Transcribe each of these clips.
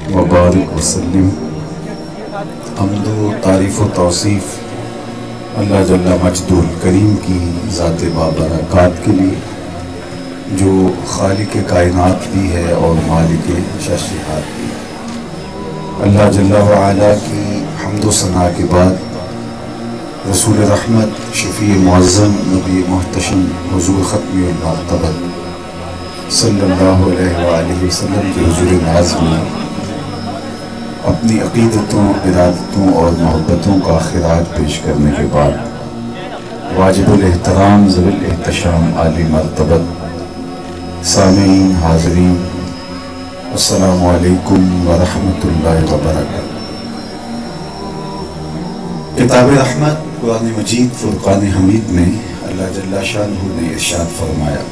وبارک وسلم۔ حمد و تعریف و توصیف اللہ جل مجد الکریم کی ذات بابرکات کے لیے، جو خالق کائنات بھی ہے اور مالک شاشہات بھی۔ اللہ جل وعلا کی حمد و ثنا کے بعد رسول رحمت، شفیع معظم، نبی محتشم، حضور ختم المرتبہ صلی اللہ علیہ وآلہ وسلم کے حضور ناز میں اپنی عقیدتوں، ارادتوں اور محبتوں کا خراج پیش کرنے کے بعد واجب الاحترام ذوی الاحتشام عالی مرتبت سامعین، حاضرین، السلام علیکم ورحمۃ اللہ وبرکاتہ۔ کتاب رحمت قرآن مجید فرقان حمید میں اللہ جل شانہ نے ارشاد فرمایا،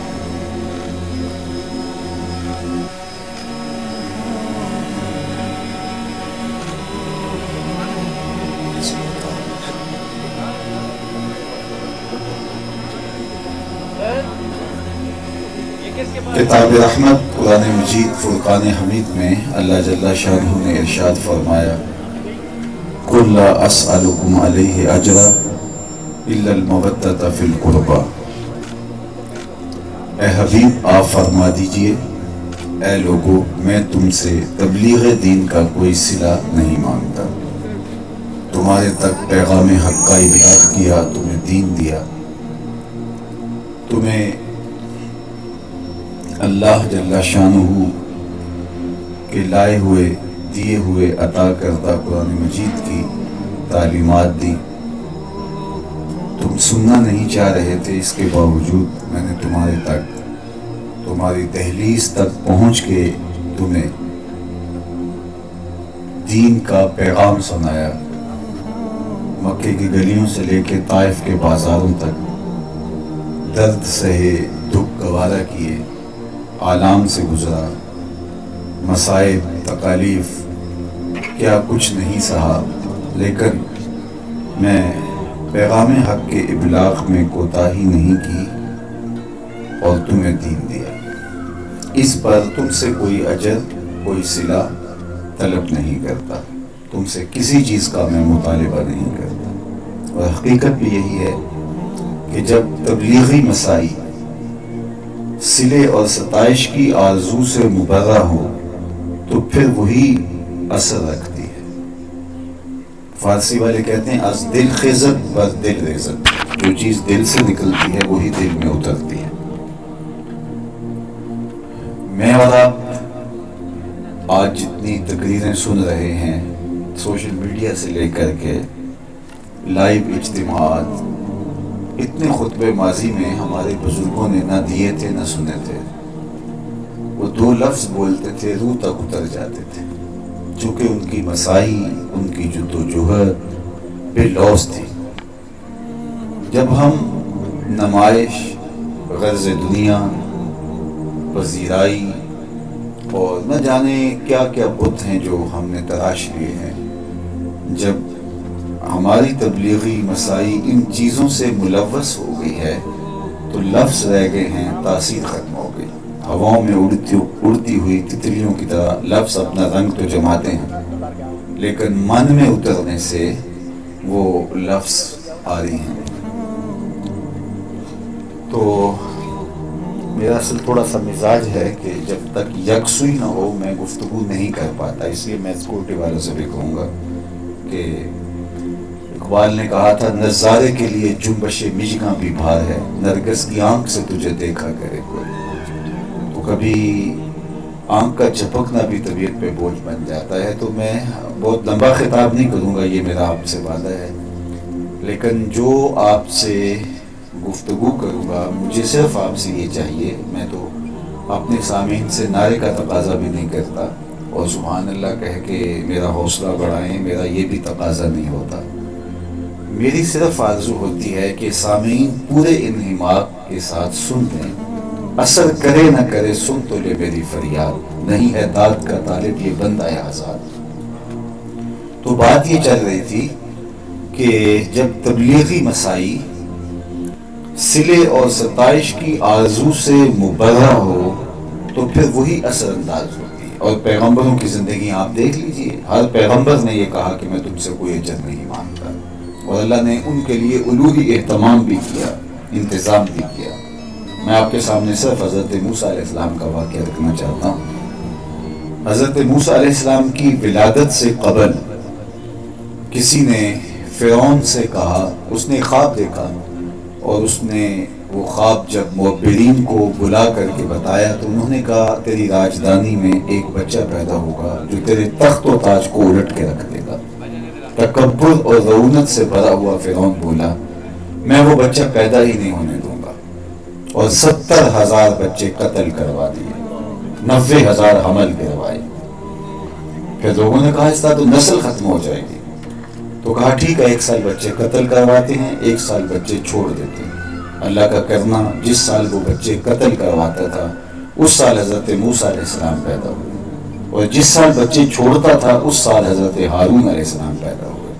کتاب رحمت قرآن مجید فرقان حمید میں اللہ جل شانہ نے ارشاد فرمایا، قُلْ لَا أَسْأَلُكُمْ عَلَيْهِ أَجْرًا إِلَّا الْمَوَدَّةَ فِي الْقُرْبَى۔ اے حبیب آپ فرما دیجئے، اے لوگو میں تم سے تبلیغ دین کا کوئی صلہ نہیں مانگتا، تمہارے تک پیغام حق کا ابلاغ کیا، تمہیں دین دیا، تمہیں اللہ جل شانہ کے لائے ہوئے، دیے ہوئے، عطا کردہ قرآن مجید کی تعلیمات دی۔ تم سننا نہیں چاہ رہے تھے، اس کے باوجود میں نے تمہارے تک، تمہاری دہلیز تک پہنچ کے تمہیں دین کا پیغام سنایا، مکے کی گلیوں سے لے کے طائف کے بازاروں تک، درد سہے، دکھ گوارا کیے، آلام سے گزرا، مصائب، تکالیف، کیا کچھ نہیں سہا، لیکن میں پیغام حق کے ابلاغ میں کوتاہی نہیں کی اور تمہیں دین دیا۔ اس پر تم سے کوئی اجر، کوئی صلہ طلب نہیں کرتا، تم سے کسی چیز کا میں مطالبہ نہیں کرتا۔ اور حقیقت بھی یہی ہے کہ جب تبلیغی مسائی صلے اور ستائش کی آرزو سے مبرہ ہو تو پھر وہی اثر رکھتی ہے۔ فارسی والے کہتے ہیں از دل خیزت بر دل ریزت، جو چیز دل سے نکلتی ہے وہی دل میں اترتی ہے۔ میں اور آپ آج جتنی تقریریں سن رہے ہیں، سوشل میڈیا سے لے کر کے لائیو اجتماعات، اتنے خطبے ماضی میں ہمارے بزرگوں نے نہ دیے تھے نہ سنے تھے۔ وہ دو لفظ بولتے تھے، روح تک اتر جاتے تھے، چونکہ ان کی مسائی، ان کی جدوجہد بے لوث تھی۔ جب ہم نمائش، غرض دنیا، پذیرائی اور نہ جانے کیا کیا بت ہیں جو ہم نے تراش لیے ہیں، جب ہماری تبلیغی مسائی ان چیزوں سے ملوث ہو گئی ہے تو لفظ رہ گئے ہیں، تاثیر ختم ہو گئی۔ ہواؤں میں اڑتی ہوئی تتلیوں کی طرح لفظ اپنا رنگ تو جماتے ہیں، لیکن من میں اترنے سے وہ لفظ آری ہیں۔ تو میرا اصل تھوڑا سا مزاج ہے کہ جب تک یکسوئی نہ ہو میں گفتگو نہیں کر پاتا، اس لیے میں سیکورٹی والوں سے بھی کہوں گا کہ اقبال نے کہا تھا، نظارے کے لیے جنبش مژگاں بھی بھار ہے، نرگس کی آنکھ سے تجھے دیکھا کرے کوئی۔ تو کبھی آنکھ کا جھپکنا بھی طبیعت پہ بوجھ بن جاتا ہے۔ تو میں بہت لمبا خطاب نہیں کروں گا، یہ میرا آپ سے وعدہ ہے، لیکن جو آپ سے گفتگو کروں گا مجھے صرف آپ سے یہ چاہیے، میں تو اپنے سامعین سے نعرے کا تقاضا بھی نہیں کرتا اور سبحان اللہ کہہ کے میرا حوصلہ بڑھائیں، میرا یہ بھی تقاضا نہیں ہوتا۔ میری صرف آرزو ہوتی ہے کہ سامعین پورے انہماک کے ساتھ سن لیں، اثر کرے نہ کرے سن تو لے میری فریاد، نہیں ہے داد کا طالب یہ بندہ آزاد۔ تو بات یہ چل رہی تھی کہ جب تبلیغی مسائی صلے اور ستائش کی آرزو سے مبرہ ہو تو پھر وہی اثر انداز ہوتی ہے۔ اور پیغمبروں کی زندگی آپ دیکھ لیجئے، ہر پیغمبر نے یہ کہا کہ میں تم سے کوئی اجر نہیں مانگتا، اور اللہ نے ان کے لیے الوہی اہتمام بھی کیا، انتظام بھی کیا۔ میں آپ کے سامنے صرف حضرت موسیٰ علیہ السلام کا واقعہ رکھنا چاہتا ہوں۔ حضرت موسیٰ علیہ السلام کی ولادت سے قبل کسی نے فرعون سے کہا، اس نے خواب دیکھا، اور اس نے وہ خواب جب معبرین کو بلا کر کے بتایا تو انہوں نے کہا تیری راجدانی میں ایک بچہ پیدا ہوگا جو تیرے تخت و تاج کو الٹ کے رکھ دے گا۔ تکبر اور رعونت سے بھرا ہوا فرعون بولا میں وہ بچہ پیدا ہی نہیں ہونے دوں گا، اور 70,000 بچے قتل کروا دیے، 90,000 حمل کروائے۔ پھر لوگوں نے کہا اس طرح تو نسل ختم ہو جائے گی، تو کہا ٹھیک ہے 1 سال بچے قتل کرواتے ہیں، 1 سال بچے چھوڑ دیتے ہیں۔ اللہ کا کرنا، جس سال وہ بچے قتل کرواتا تھا اس سال حضرت موسیٰ علیہ السلام پیدا ہوئے، اور جس سال بچے چھوڑتا تھا اس سال حضرت ہارون علیہ السلام پیدا ہوئے۔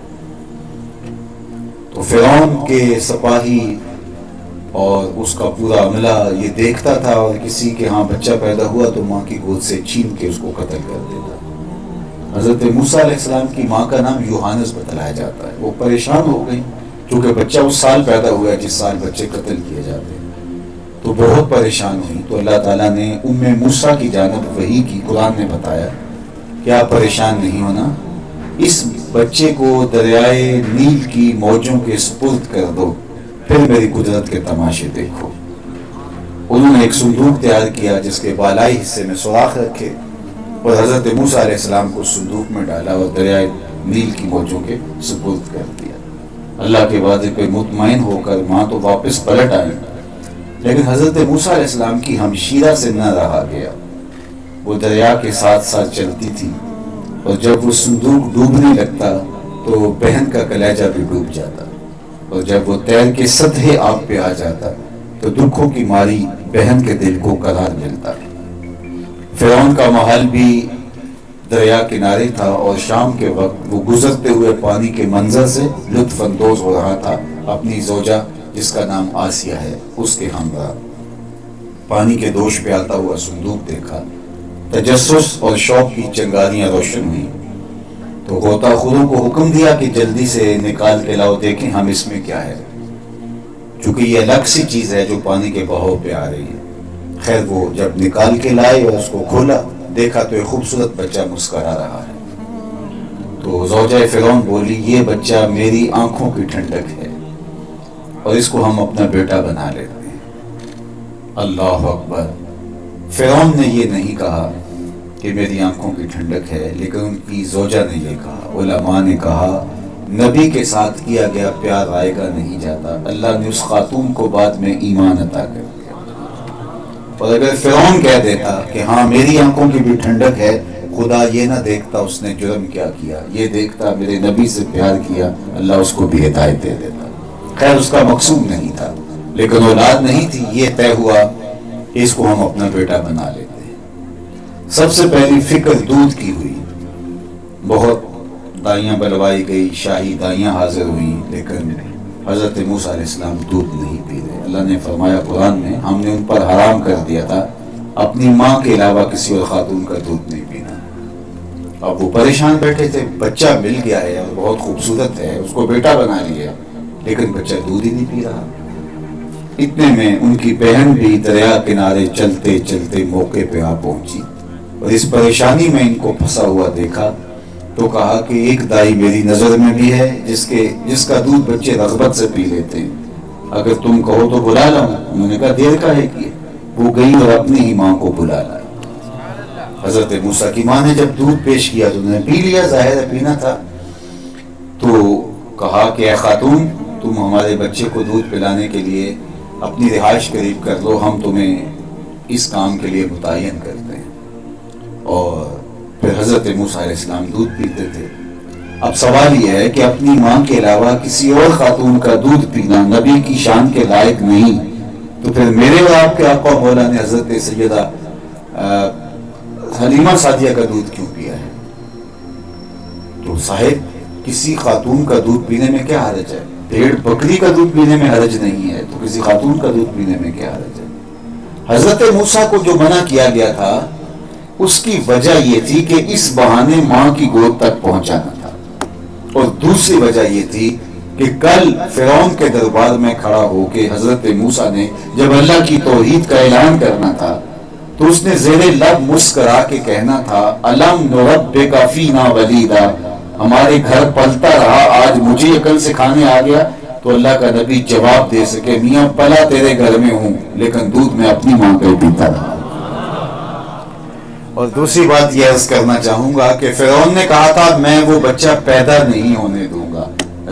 تو فرعون کے سپاہی اور اس کا پورا عملہ یہ دیکھتا تھا، اور کسی کے ہاں بچہ پیدا ہوا تو ماں کی گود سے چھین کے اس کو قتل کر دیتا۔ حضرت موسیٰ علیہ السلام کی ماں کا نام یوحانس بتلایا جاتا ہے۔ وہ پریشان ہو گئی کیونکہ بچہ اس سال پیدا ہوا ہے جس سال بچے قتل کیے جاتے ہیں، تو بہت پریشان ہوئی۔ تو اللہ تعالیٰ نے موسیٰ کی جانب وحی کی، قرآن نے بتایا کہ آپ پریشان نہیں ہونا، اس بچے کو دریائے نیل کی موجوں کے سپرد کر دو، پھر میری قدرت کے تماشے دیکھو۔ انہوں نے ایک صندوق تیار کیا جس کے بالائی حصے میں سوراخ رکھے، اور حضرت موسیٰ علیہ السلام کو صندوق میں ڈالا اور دریائے نیل کی موجوں کے سپرد کر دیا۔ اللہ کے وعدے پہ مطمئن ہو کر ماں تو واپس پلٹ آئی، لیکن حضرت موسیٰ علیہ السلام کی ہمشیرہ سے نہ رہا گیا۔ وہ دریا کے ساتھ ساتھ چلتی تھی، اور جب وہ صندوق ڈوبنے لگتا تو بہن کا کلیجہ بھی ڈوب جاتا، اور جب وہ تیر کے سطح آب پہ آ جاتا تو دکھوں کی ماری بہن کے دل کو قرار ملتا۔ فرعون کا محل بھی دریا کنارے تھا، اور شام کے وقت وہ گزرتے ہوئے پانی کے منظر سے لطف اندوز ہو رہا تھا، اپنی زوجہ جس کا نام آسیہ ہے اس کے ہمراہ۔ پانی کے دوش پہ آتا ہوا صندوق دیکھا، تجسس اور شوق کی چنگاریاں روشن ہوئی، تو غوطہ خوروں کو حکم دیا کہ جلدی سے نکال کے لاؤ، دیکھیں ہم اس میں کیا ہے، چونکہ یہ الگ سی چیز ہے جو پانی کے بہاؤ پہ آ رہی ہے۔ خیر وہ جب نکال کے لائے اور اس کو کھولا، دیکھا تو ایک خوبصورت بچہ مسکرا رہا ہے۔ تو زوجہ فرعون بولی یہ بچہ میری آنکھوں کی ٹھنڈک ہے، اور اس کو ہم اپنا بیٹا بنا لیتے ہیں۔ اللہ اکبر! فرعون نے یہ نہیں کہا کہ میری آنکھوں کی ٹھنڈک ہے، لیکن ان کی زوجہ نے یہ کہا۔ علماء نے کہا نبی کے ساتھ کیا گیا پیار آئے گا نہیں جاتا، اللہ نے اس خاتون کو بعد میں ایمان عطا کر دیا۔ اور اگر فرعون کہہ دیتا کہ ہاں میری آنکھوں کی بھی ٹھنڈک ہے، خدا یہ نہ دیکھتا اس نے جرم کیا کیا، یہ دیکھتا میرے نبی سے پیار کیا، اللہ اس کو بھی ہدایت دے دیتا۔ خیر اس کا مقصود نہیں تھا، لیکن اولاد نہیں تھی، یہ طے ہوا کہ اس کو ہم اپنا بیٹا بنا لیتے ہیں۔ سب سے پہلی فکر دودھ کی ہوئی، بہت دائیاں بلوائی گئی، شاہی دائیاں حاضر ہوئیں، لیکن حضرت موسیٰ علیہ السلام دودھ نہیں پی رہے۔ اللہ نے فرمایا قرآن میں ہم نے ان پر حرام کر دیا تھا اپنی ماں کے علاوہ کسی اور خاتون کا دودھ نہیں پینا۔ اب وہ پریشان بیٹھے تھے، بچہ مل گیا ہے اور بہت خوبصورت ہے، اس کو بیٹا بنا لیا، لیکن بچہ دودھ ہی نہیں پی رہا۔ اتنے میں ان کی بہن بھی دریا کنارے چلتے چلتے موقع پہ آ پہنچی، اور اس پریشانی میں ان کو پھنسا ہوا دیکھا تو کہا کہ ایک دائی میری نظر میں بھی ہے جس کا دودھ بچے رغبت سے پی لیتے ہیں، اگر تم کہو تو بلا لاؤں۔ انہوں نے کہا دیر کا ہے کہ وہ گئی اور اپنی ہی ماں کو بلا لائی۔ حضرت موسیٰ کی ماں نے جب دودھ پیش کیا تو انہوں نے پی لیا، ظاہر ہے پینا تھا، تو کہا کہ اے خاتون تم ہمارے بچے کو دودھ پلانے کے لیے اپنی رہائش قریب کر لو، ہم تمہیں اس کام کے لیے متعین کرتے ہیں۔ اور پھر حضرت موسیٰ علیہ السلام دودھ پیتے تھے۔ اب سوال یہ ہے کہ اپنی ماں کے علاوہ کسی اور خاتون کا دودھ پینا نبی کی شان کے لائق نہیں، تو پھر میرے اور آپ کے آقا مولا نے حضرت سیدہ حلیمہ سعدیہ کا دودھ کیوں پیا ہے؟ تو صاحب کسی خاتون کا دودھ پینے میں کیا حرج ہے؟ بھیڑ بکری کا دودھ پینے میں حرج نہیں ہے، تو کسی خاتون کا دودھ پینے میں کیا حرج ہے؟ حضرت موسیٰ کو جو منع کیا گیا تھا اس کی وجہ یہ تھی کہ اس بہانے ماں کی گود تک پہنچانا تھا، اور دوسری وجہ یہ تھی کہ کل فرعون کے دربار میں کھڑا ہو کے حضرت موسیٰ نے جب اللہ کی توحید کا اعلان کرنا تھا تو اس نے زیر لب مسکرا کے کہنا تھا الم نربک فینا ولیدا، ہمارے گھر پلتا رہا، آج مجھے عقل سکھانے آ گیا؟ تو اللہ کا نبی جواب دے سکے میاں پلا تیرے گھر میں ہوں لیکن دودھ میں اپنی ماں کا پیتا رہا۔ اور دوسری بات یہ عرض کرنا چاہوں گا کہ فرعون نے کہا تھا میں وہ بچہ پیدا نہیں ہونے دوں گا،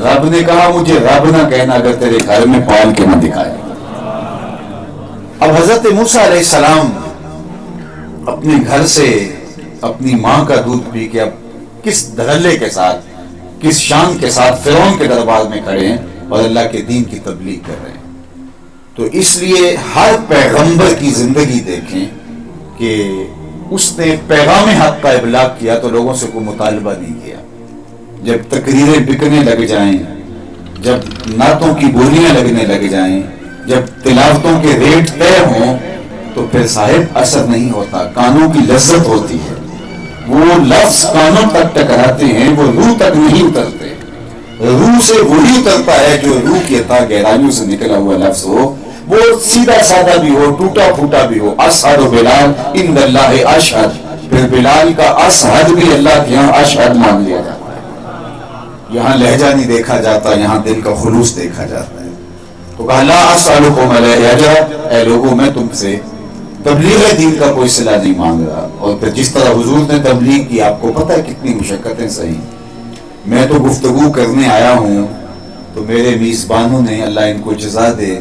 رب نے کہا مجھے رب نہ کہنا اگر تیرے گھر میں پال کے نہ دکھائے۔ اب حضرت موسیٰ علیہ السلام اپنے گھر سے اپنی ماں کا دودھ پی کے اب کس دھڑلے کے ساتھ، کس شان کے ساتھ فرعون کے دربار میں کھڑے ہیں اور اللہ کے دین کی تبلیغ کر رہے ہیں۔ تو اس لیے ہر پیغمبر کی زندگی دیکھیں کہ اس نے پیغام حق کا ابلاغ کیا تو لوگوں سے کوئی مطالبہ نہیں کیا۔ جب تقریریں بکنے لگ جائیں، جب نعتوں کی بولیاں لگنے لگ جائیں، جب تلاوتوں کے ریٹ طے ہوں تو پھر صاحب اثر نہیں ہوتا، کانوں کی لذت ہوتی ہے، وہ لفظ کانوں تک ٹکراتے ہیں، وہ روح تک نہیں اترتے۔ روح سے وہی اترتا ہے جو روح کی عطا گہرائیوں سے نکلا ہوا لفظ ہو، وہ سیدھا سادہ بھی ہو، ٹوٹا پھوٹا بھی ہو۔ اشہد بلال ان اللہ اشہد، پھر بلال کا اشہد بھی اللہ کے یہاں اشہد مان لیا جاتا ہے۔ یہاں لہجہ نہیں دیکھا جاتا، یہاں دل کا خلوص دیکھا جاتا ہے۔ تو کہا لا اسألکم علیہ اجرا، اے لوگوں میں تم سے تبلیغ دین کا کوئی صلہ نہیں مانگ رہا۔ اور پھر جس طرح حضور نے تبلیغ کی، آپ کو پتہ ہے کتنی مشقتیں سہی۔ میں تو گفتگو کرنے آیا ہوں تو میرے میزبانوں نے، اللہ ان کو جزا دے،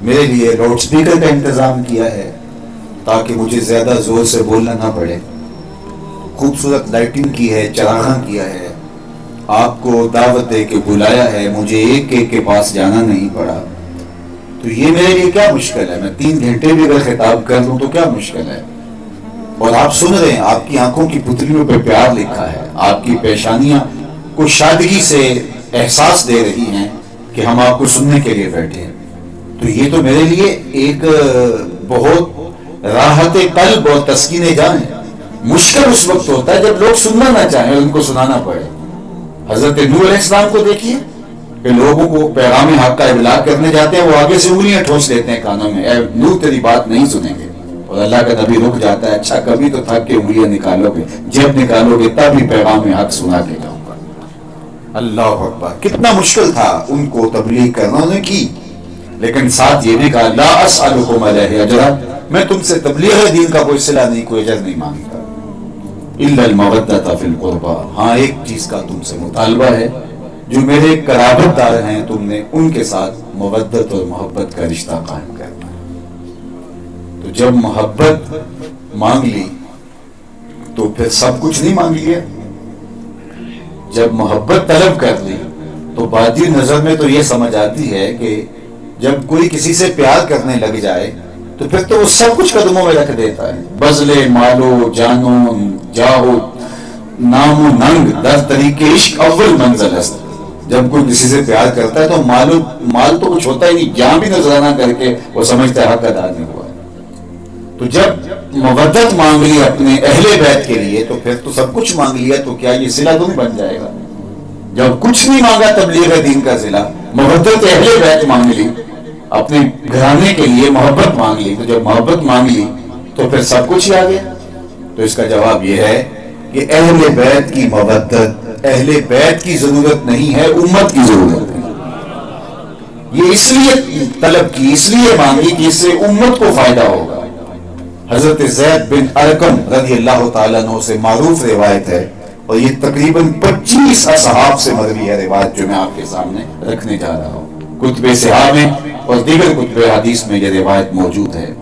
میرے لیے لاؤڈ سپیکر کا انتظام کیا ہے تاکہ مجھے زیادہ زور سے بولنا نہ پڑے، خوبصورت لائٹنگ کی ہے، چراغاں کیا ہے، آپ کو دعوت دے کے بلایا ہے، مجھے ایک ایک کے پاس جانا نہیں پڑا۔ تو یہ میرے لیے کیا مشکل ہے؟ میں 3 گھنٹے بھی اگر خطاب کر دوں تو کیا مشکل ہے؟ اور آپ سن رہے ہیں، آپ کی آنکھوں کی پتلیوں پہ پیار لکھا ہے، آپ کی پیشانیاں کو شادگی سے احساس دے رہی ہیں کہ ہم آپ کو سننے کے لیے بیٹھے ہیں۔ تو یہ تو میرے لیے ایک بہت راحت قلب اور تسکین جان ہے۔ مشکل اس وقت ہوتا ہے جب لوگ سننا نہ چاہیں اور ان کو سنانا پڑے۔ حضرت نوح علیہ السلام کو دیکھیے کہ لوگوں کو پیغام حق کا ابلاغ کرنے جاتے ہیں، وہ آگے سے انگلیاں ٹھوس لیتے ہیں کانوں میں، اے نوح تیری بات نہیں سنیں گے۔ اور اللہ کا نبی رک جاتا ہے، اچھا کبھی تو تھک کے انگلیاں نکالو گے، جب نکالو گے تب ہی پیغام حق سنا کے جاؤں گا۔ اللہ اکبر، کتنا مشکل تھا ان کو تبلیغ کرنا، انہوں نے کی، لیکن ساتھ یہ بھی کہا لا اسألکم علیہ اجرا، میں تم سے تبلیغ دین کا کوئی صلہ نہیں، کوئی اجر نہیں مانگتا، الا المودۃ فی القربى، ہاں ایک چیز کا تم سے مطالبہ ہے، جو میرے قرابت دار ہیں تم نے ان کے ساتھ مودت اور محبت کا رشتہ قائم کرنا ہے۔ تو جب محبت مانگ لی تو پھر سب کچھ نہیں مانگ لیا۔ جب محبت طلب کر لی تو باطنی نظر میں تو یہ سمجھ آتی ہے کہ جب کوئی کسی سے پیار کرنے لگ جائے تو پھر تو وہ سب کچھ قدموں میں رکھ دیتا ہے، بذل مالو جانو جاہو نام و ننگ در طریق عشق اول منزل است۔ جب کوئی کسی سے پیار کرتا ہے تو مال تو کچھ ہوتا ہی نہیں، جہاں بھی نذرانہ کر کے وہ سمجھتا ہے حق ادا نہیں ہوا۔ تو جب مودت مانگ لی اپنے اہل بیت کے لیے تو پھر تو سب کچھ مانگ لیا، تو کیا یہ صلہ تو نہیں بن جائے گا؟ جب کچھ نہیں مانگا تبلیغ دین کا صلہ، مودت اہل بیت مانگ لی، اپنے گھرانے کے لیے محبت مانگ لی، تو جب محبت مانگ لی تو پھر سب کچھ ہی آ گیا۔ تو اس کا جواب یہ ہے کہ اہل بیت کی مودت اہل بیت کی ضرورت نہیں ہے، امت کی ضرورت ہے۔ یہ اس لیے طلب کی، اس لیے مانگی کہ اس سے امت کو فائدہ ہوگا۔ حضرت زید بن ارقم رضی اللہ تعالیٰ عنہ سے معروف روایت ہے، اور یہ تقریباً 25 اصحاب سے مروی ہے روایت، جو میں آپ کے سامنے رکھنے جا رہا ہوں۔ کتب صحاح میں اور دیگر کتب حدیث میں یہ روایت موجود ہے۔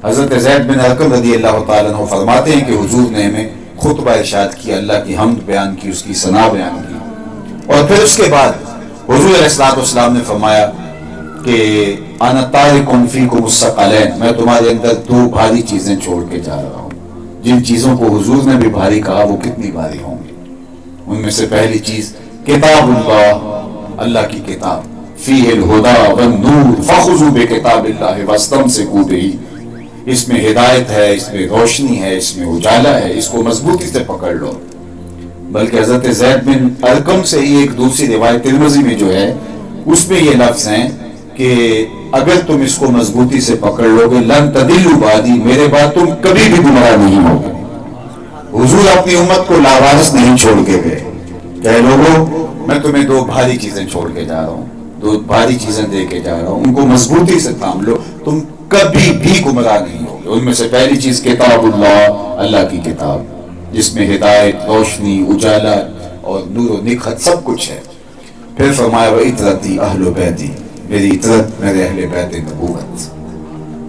حضرت زید بن ارقم رضی اللہ تعالیٰ عنہ فرماتے ہیں کہ حضور نے ہمیں خطبہ ارشاد کیا، اللہ کی حمد بیان کی، اس کی ثنا بیان کی، اور پھر اس کے بعد حضور علیہ السلام نے فرمایا کہ انا تارک فیکم الثقلین، میں تمہارے اندر 2 بھاری چیزیں چھوڑ کے جا رہا ہوں۔ جن چیزوں کو حضور نے بھی بھاری کہا وہ کتنی بھاری ہوں گی؟ ان میں سے پہلی چیز کتاب اللہ، اللہ کی کتاب، فیہ الہدی والنور فخذوا بکتاب اللہ واستمسکوا بہ، اس میں ہدایت ہے، اس میں روشنی ہے، اس میں اجالا ہے، اس کو مضبوطی سے پکڑ لو۔ بلکہ حضرت زید بن ارقم سے ہی ایک دوسری روایت ترمذی میں جو ہے اس میں یہ لفظ ہیں کہ اگر تم اس کو مضبوطی سے پکڑ لو گے لن تدلوا بعدی، میرے بعد تم کبھی بھی گمراہ نہیں ہوگے۔ حضور اپنی امت کو لاوارث نہیں چھوڑ کے گئے، کہ لوگوں میں تمہیں دو بھاری چیزیں چھوڑ کے جا رہا ہوں، دو بھاری چیزیں دے کے جا رہا ہوں، ان کو مضبوطی سے تھام لو، تم کبھی بھی گمراہ نہیں ہوگے۔ ان میں سے پہلی چیز کتاب اللہ، اللہ کی کتاب جس میں ہدایت، روشنی، اجالا اور نور و نکھت سب کچھ ہے۔ پھر فرمایا وَإِطْرَتِي أَهْلُ بَيْتِي، میری اطرت میرے اہل بیت نبوت،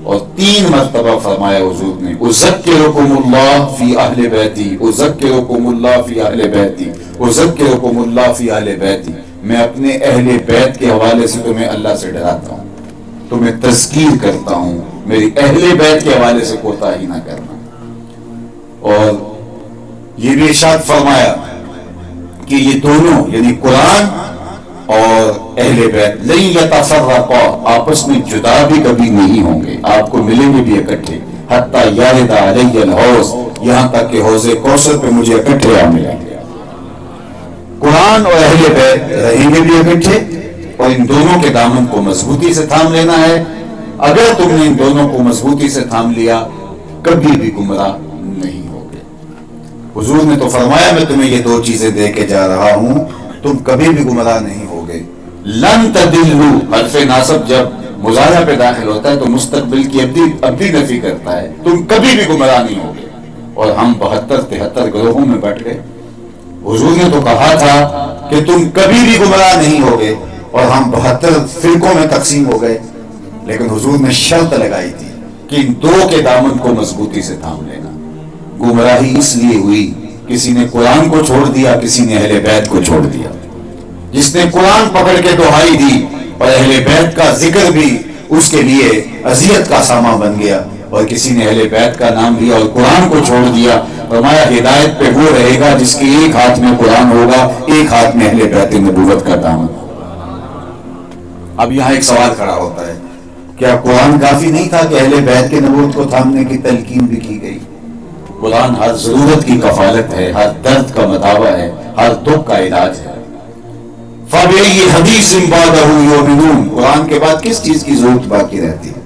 اور 3 مرتبہ فرمایا حضور نے اذکرکم اللہ فی اہل بیتی، اذکرکم اللہ فی اہل بیتی، اذکرکم اللہ فی اہل بیتی، میں اپنے اہل بیت کے حوالے سے تمہیں اللہ سے ڈراتا ہوں، تمہیں تذکیر کرتا ہوں، میری اہل بیت کے حوالے سے کوتاہی نہ کرنا۔ اور یہ بھی ارشاد فرمایا کہ یہ دونوں یعنی قرآن اور اہل بیت لن یتفرقا، آپس میں جدا بھی کبھی نہیں ہوں گے، آپ کو ملیں گے بھی اکٹھے، حتی یارد علی الحوض، یہاں تک کہ حوض کوثر پہ مجھے اکٹھے آ ملیں گے۔ قرآن اور اہل بیت رہیں گے بھی اکٹھے، اور ان دونوں کے دامن کو مضبوطی سے تھام لینا ہے۔ اگر تم نے ان دونوں کو مضبوطی سے تھام لیا کبھی بھی گمراہ نہیں ہوگے۔ حضور نے تو فرمایا میں تمہیں یہ 2 چیزیں دے کے جا رہا ہوں، تم کبھی بھی گمراہ نہیں ہوگے۔ لن تدلوا، حرف ناصب جب مضارع پہ داخل ہوتا ہے تو مستقبل کی ابدی نفی کرتا ہے، تم کبھی بھی گمراہ نہیں ہوگے۔ اور ہم 72-73 گروہوں میں بٹ گئے۔ حضور نے تو کہا تھا کہ تم کبھی بھی گمراہ نہیں ہوگے، اور ہم 72 فرقوں میں تقسیم ہو گئے، لیکن حضور نے شرط لگائی تھی کہ ان 2 کے دامن کو مضبوطی سے تھام لینا۔ گمراہی اس لیے ہوئی کسی نے قرآن کو چھوڑ دیا، کسی نے اہل بیت کو چھوڑ دیا۔ جس نے قرآن پکڑ کے دہائی دی اور اہل بیت کا ذکر بھی اس کے لیے اذیت کا سامان بن گیا، اور کسی نے اہل بیت کا نام لیا اور قرآن کو چھوڑ دیا، فرمایا ہدایت پہ وہ رہے گا جس کے ایک ہاتھ میں قرآن ہوگا، ایک ہاتھ میں اہل بیت نبوت کا دامن۔ اب یہاں ایک سوال کھڑا ہوتا ہے، کیا قرآن کافی نہیں تھا کہ اہل بیت کے نبوت کو تھامنے کی تلقین بھی کی گئی؟ قرآن ہر ضرورت کی کفالت ہے، ہر درد کا مداوع ہے، ہر دکھ کا علاج ہے۔ فَبِأَيِّ حَدِيثٍ بَعْدَهُ يُؤْمِنُونَ، قرآن کے بعد کس چیز کی ضرورت باقی رہتی ہے؟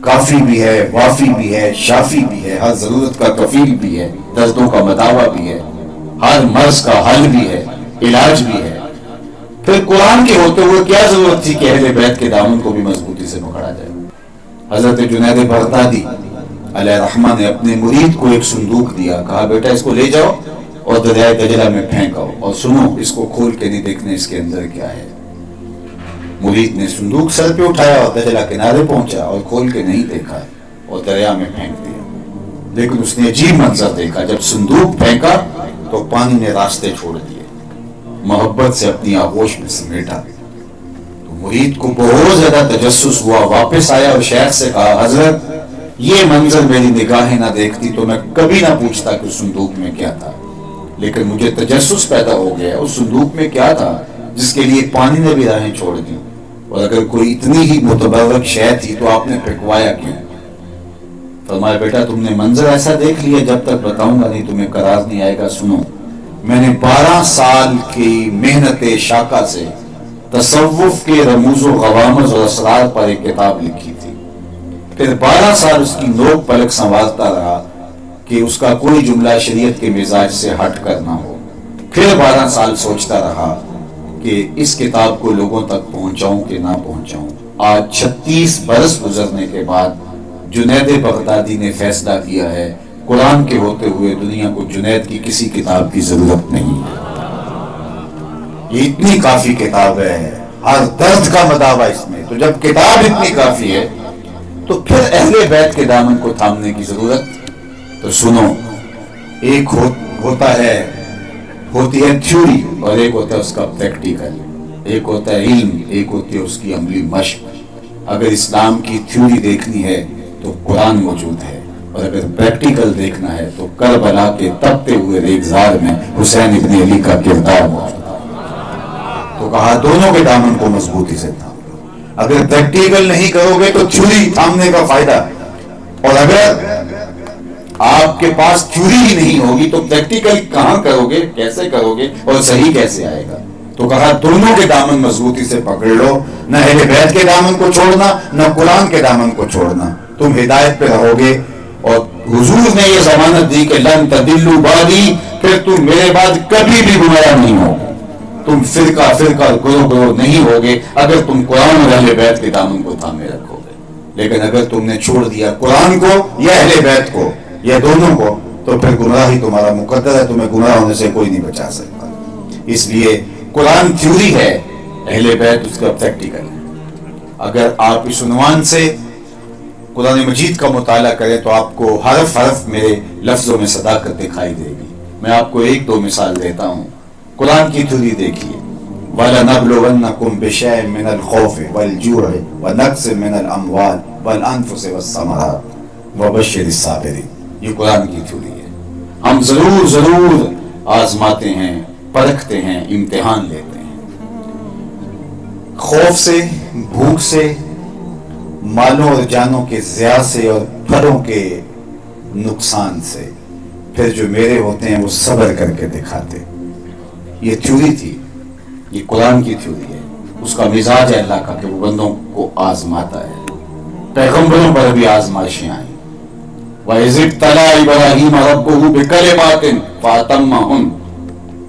کافی بھی ہے، وافی بھی ہے، شافی بھی ہے، ہر ضرورت کا کفیل بھی ہے، دردوں کا مداوع بھی ہے، ہر مرض کا حل بھی ہے، علاج بھی ہے۔ پھر قرآن کے ہوتے ہوئے کیا ضرورت تھی کہ اہل بیت کے دامن کو بھی مضبوطی سے پکڑا جائے؟ حضرت جنید بغدادی علیہ الرحمہ نے اپنے مرید کو ایک صندوق دیا، کہا بیٹا اس کو لے جاؤ اور دریائے دجلہ میں پھینکو، اور سنو اس کو کھول کے نہیں دیکھنے اس کے اندر کیا ہے۔ مرید نے صندوق سر پہ اٹھایا اور دجلہ کنارے پہنچا اور کھول کے نہیں دیکھا اور دریا میں پھینک دیا۔ لیکن اس نے عجیب منظر دیکھا، جب صندوق پھینکا تو پانی نے راستے چھوڑ دیے، محبت سے اپنی آغوش میں سمیٹا۔ تو مرید کو بہت زیادہ تجسس ہوا، واپس آیا اور شیخ سے کہا حضرت یہ منظر میری نگاہیں نہ دیکھتی تو میں کبھی نہ پوچھتا کہ صندوق میں کیا تھا، لیکن مجھے تجسس پیدا ہو گیا اس صندوق میں کیا تھا جس کے لیے پانی نے بھی راہیں چھوڑ دی، اور اگر کوئی اتنی ہی متبرک شے تھی تو آپ نے پھینکوایا کیوں؟ فرمایا بیٹا تم نے منظر ایسا دیکھ لیا، جب تک بتاؤں گا نہیں تمہیں قرار نہیں آئے گا۔ سنو، میں نے 12 سال کی محنت شاقہ سے تصوف کے رموز و غوامض اور اسرار پر ایک کتاب لکھی تھی، پھر 12 سال اس کی نوک پلک سنوارتا رہا کہ اس کا کوئی جملہ شریعت کے مزاج سے ہٹ کر نہ ہو، پھر 12 سال سوچتا رہا کہ اس کتاب کو لوگوں تک پہنچاؤں کہ نہ پہنچاؤں۔ آج 36 برس گزرنے کے بعد جنید بغدادی نے فیصلہ کیا ہے قرآن کے ہوتے ہوئے دنیا کو جنید کی کسی کتاب کی ضرورت نہیں ہے، یہ اتنی کافی کتاب ہے، ہر درد کا مداوع اس میں۔ تو جب کتاب اتنی کافی ہے تو پھر اہل بیت کے دامن کو تھامنے کی ضرورت؟ تو سنو، ایک ہوتی ہے تھیوری اور ایک ہوتا ہے اس کا پریکٹیکل، ایک ہوتا ہے علم، ایک ہوتی ہے اس کی عملی مشق۔ اگر اسلام کی تھیوری دیکھنی ہے تو قرآن موجود ہے، اور اگر پریکٹیکل دیکھنا ہے تو کربلا کے تپتے ہوئے ریگزار میں حسین ابن علی کا کردار موجود ہے۔ تو کہا دونوں کے دامن کو مضبوطی سے تھام لو، اگر پریکٹیکل نہیں کرو گے تو تھیوری تھامنے کا فائدہ۔ اور اگر آپ کے پاس تھیوری ہی نہیں ہوگی تو پریکٹیکل کہاں کرو گے، کیسے کرو گے، اور صحیح کیسے آئے گا؟ تو کہا دونوں کے دامن مضبوطی سے پکڑ لو، نہ اہل بیت کے دامن کو چھوڑنا، نہ قرآن کے دامن کو چھوڑنا، تم ہدایت پہ رہو گے۔ اور حضور نے یہ ضمانت دی کہ لن تضلوا بعدی، پھر تم میرے بعد کبھی بھی گمراہ نہیں ہوگے، تم فرقہ فرقہ گروہ نہیں ہوگے اگر تم قرآن اور اہل بیت کے دامن کو تھامے رکھو گے۔ لیکن اگر تم نے چھوڑ دیا قرآن کو یا اہل بیت کو یا دونوں کو، تو پھر گمراہی تمہارا مقدر ہے، تمہیں گمراہ ہونے سے کوئی نہیں بچا سکتا۔ اس لیے قرآن تھیوری ہے، اہل بیت اس کا پریکٹیکل ہے۔ اگر آپ اس عنوان سے قرآن مجید کا مطالعہ کریں تو آپ کو حرف حرف میرے لفظوں میں صداقت دکھائی دے گی۔ میں آپ کو ایک دو مثال دیتا ہوں۔ قرآن کی تھیوری دیکھیے، وَلَنَبْلُوَنَّكُمْ بِشَيْءٍ مِّنَ الْخَوْفِ وَالْجُوعِ وَنَقْصٍ مِّنَ الْأَمْوَالِ وَالْأَنفُسِ وَالثَّمَرَاتِ وَبَشِّرِ الصَّابِرِينَ۔ یہ قرآن کی تھیوری ہے۔ ہم ضرور آزماتے ہیں، پرکھتے ہیں، امتحان لیتے ہیں، خوف سے، بھوک سے، مالوں اور جانوں کے ضیاع سے اور پھلوں کے نقصان سے، پھر جو میرے ہوتے ہیں وہ صبر کر کے دکھاتے۔ یہ تھیوری تھی، یہ قرآن کی تھیوری ہے، اس کا مزاج ہے اللہ کا کہ وہ بندوں کو آزماتا ہے۔ پیغمبروں پر بھی آزمائشیں آئیں۔ وَإِذِ ابْتَلَىٰ إِبْرَاهِيمَ رَبُّهُ بِكَلِمَاتٍ فَأَتَمَّهُنَّ،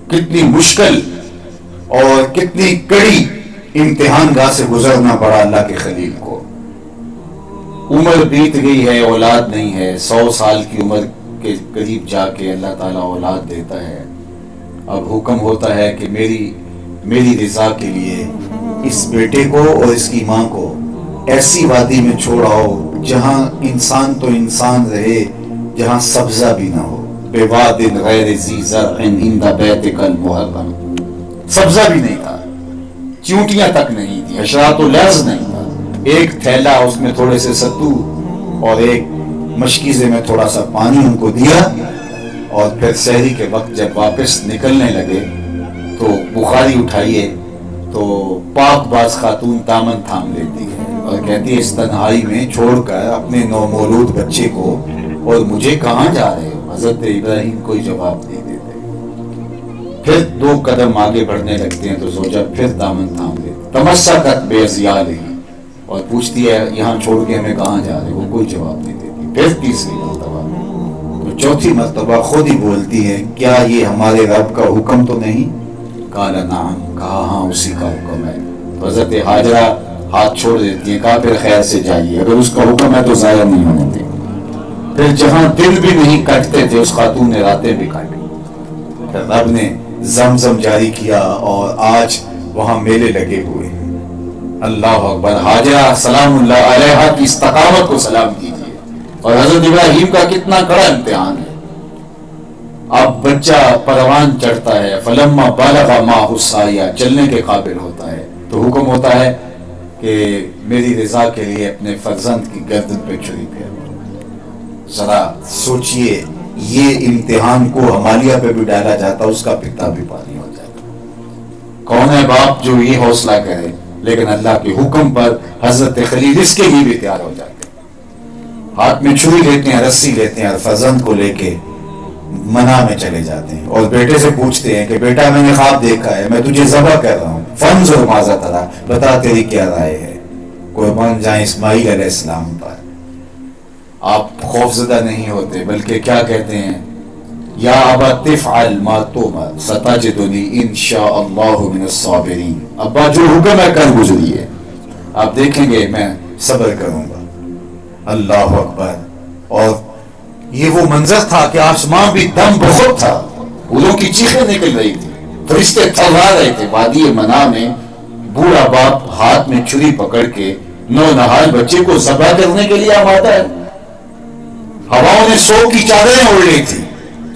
کتنی مشکل اور کتنی کڑی امتحان گاہ سے گزرنا پڑا اللہ کے خلیل کو۔ عمر بیت گئی ہے، اولاد نہیں ہے، 100 سال کی عمر کے قریب جا کے اللہ تعالیٰ اولاد دیتا ہے۔ اب حکم ہوتا ہے کہ میری رضا کے لیے اس بیٹے کو اور اس کی ماں کو ایسی وادی میں چھوڑاؤ جہاں انسان تو انسان رہے، جہاں سبزہ بھی نہ ہو، بواد غیر ذی زرع عند بیتک المحرم، سبزہ بھی نہیں تھا، چونٹیاں تک نہیں تھی، حشرات و لرز نہیں تھا، ایک تھیلا اس میں تھوڑے سے ستو اور ایک مشکیزے میں تھوڑا سا پانی ان کو دیا، اور پھر سحری کے وقت جب واپس نکلنے لگے تو بخاری اٹھائیے تو پاک باز خاتون دامن تھام لیتی ہے اور کہتی ہے اس تنہائی میں چھوڑ کر اپنے نومولود بچے کو اور مجھے کہاں جا رہے ہو؟ حضرت ابراہیم کوئی جواب نہیں دیتے۔ پھر 2 قدم آگے بڑھنے لگتے ہیں تو زوجہ پھر دامن تھام لیتی، تمسکت بِأَزْیالِہ، اور پوچھتی ہے یہاں چھوڑ کے ہمیں کہاں جا رہے؟ وہ کوئی جواب نہیں دیتی۔ پھر تیسری مرتبہ، تو چوتھی مرتبہ خود ہی بولتی ہے کیا یہ ہمارے رب کا حکم تو نہیں؟ قال نعم، کہا ہاں اسی کا حکم ہے۔ تو حضرت ہاجرہ ہاتھ چھوڑ دیتی ہیں، کہا پھر خیر سے جائیے، اگر اس کا حکم ہے تو ضائع نہیں ہونے دیں۔ پھر جہاں دن بھی نہیں کٹتے تھے اس خاتون نے راتیں بھی کاٹی، پھر رب نے زمزم جاری کیا اور آج وہاں میلے لگے ہوئے ہیں۔ اللہ اکبر۔ ہاجرہ سلام اللہ علیہا کی استقامت کو سلام کیجیے، اور حضرت ابراہیم کا کتنا کڑا امتحان ہے۔ اب بچہ پروان چڑھتا ہے، فلما بالغ معہ السعی، چلنے کے قابل ہوتا ہے، تو حکم ہوتا ہے کہ میری رضا کے لیے اپنے فرزند کی گردن پہ چھری پھیرو۔ ذرا سوچئے، یہ امتحان کو ہمالیہ پہ بھی ڈالا جاتا اس کا پتا بھی پانی ہو جاتا۔ کون ہے باپ جو یہ حوصلہ کرے؟ لیکن اللہ کے حکم پر حضرت خلیل اس کے لیے بھی تیار ہو جاتے ہیں، ہاتھ میں چھری لیتے ہیں، رسی لیتے ہیں، اور فرزند کو لے کے منع میں چلے جاتے ہیں، اور بیٹے سے پوچھتے ہیں کہ بیٹا میں نے خواب دیکھا ہے، میں تجھے ذبح کر رہا ہوں، فانظر ماذا تری، بتا تیری کیا رائے ہے؟ قربان جائیں اسماعیل علیہ السلام پر۔ آپ خوفزدہ نہیں ہوتے بلکہ کیا کہتے ہیں؟ یا ابا تفعل ما تؤمر ستجدنی ان شاء اللہ من الصابرین، ابا جو حکم ہے کر گزریے، آپ دیکھیں گے میں صبر کروں گا۔ اللہ اکبر۔ اور یہ وہ منظر تھا کہ آسمان بھی دم بہت تھا، پھولوں کی چیخیں نکل رہی تھی، فرشتے تھرا رہے تھے۔ وادی منا میں بوڑھا باپ ہاتھ میں چھری پکڑ کے نونہال بچے کو ذبح کرنے کے لیے آمادہ ہے۔ ہواؤں نے سوگ کی چادریں اوڑھ لی تھی،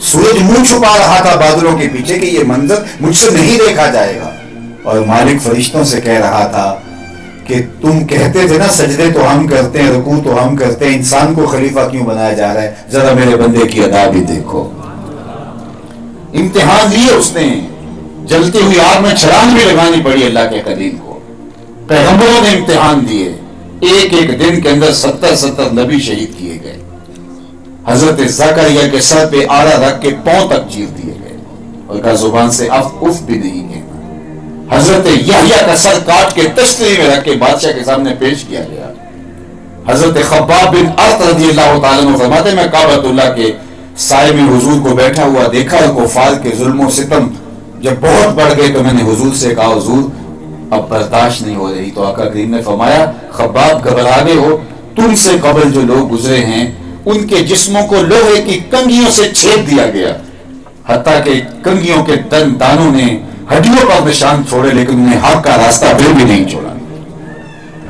سورج منہ چھپا رہا تھا بادلوں کے پیچھے کہ یہ منظر مجھ سے نہیں دیکھا جائے گا، اور مالک فرشتوں سے کہہ رہا تھا کہ تم کہتے تھے نا سجدے تو ہم کرتے ہیں، رکوع تو ہم کرتے ہیں، انسان کو خلیفہ کیوں بنایا جا رہا ہے؟ ذرا میرے بندے کی ادا بھی دیکھو۔ امتحان لیے اس نے، جلتی ہوئی آگ میں چھلانگ بھی لگانی پڑی اللہ کے خلیل کو۔ پیغمبروں نے امتحان دیے، ایک ایک دن کے اندر 70 نبی شہید کیے گئے۔ حضرت زکریا کے سر پہ آڑا رکھ کے پاؤں تک چیر دیے گئے اور کہا زبان سے اف بھی نہیں کہنا۔ حضرت یحییٰ کا سر کاٹ کے تشتری میں رکھ کے بادشاہ کے سامنے پیش کیا گیا۔ حضرت خباب بن ارت رضی اللہ تعالیٰ عنہ فرماتے ہیں میں کعبۃ اللہ کے سائے میں حضور کو بیٹھا ہوا دیکھا اور کفار کے ظلم و ستم جب بہت بڑھ گئے تو میں نے حضور سے کہا حضور اب برداشت نہیں ہو رہی، تو آقا کریم نے فرمایا خباب گھبرا گئے ہو، تم سے قبل جو لوگ گزرے ہیں ان کے جسموں کو لوہے کی کنگھیوں سے چھید دیا گیا، حتیٰ کہ کنگھیوں کے دانوں نے ہڈیوں پر نشان چھوڑے لیکن انہیں حق کا راستہ پھر بھی نہیں چھوڑا۔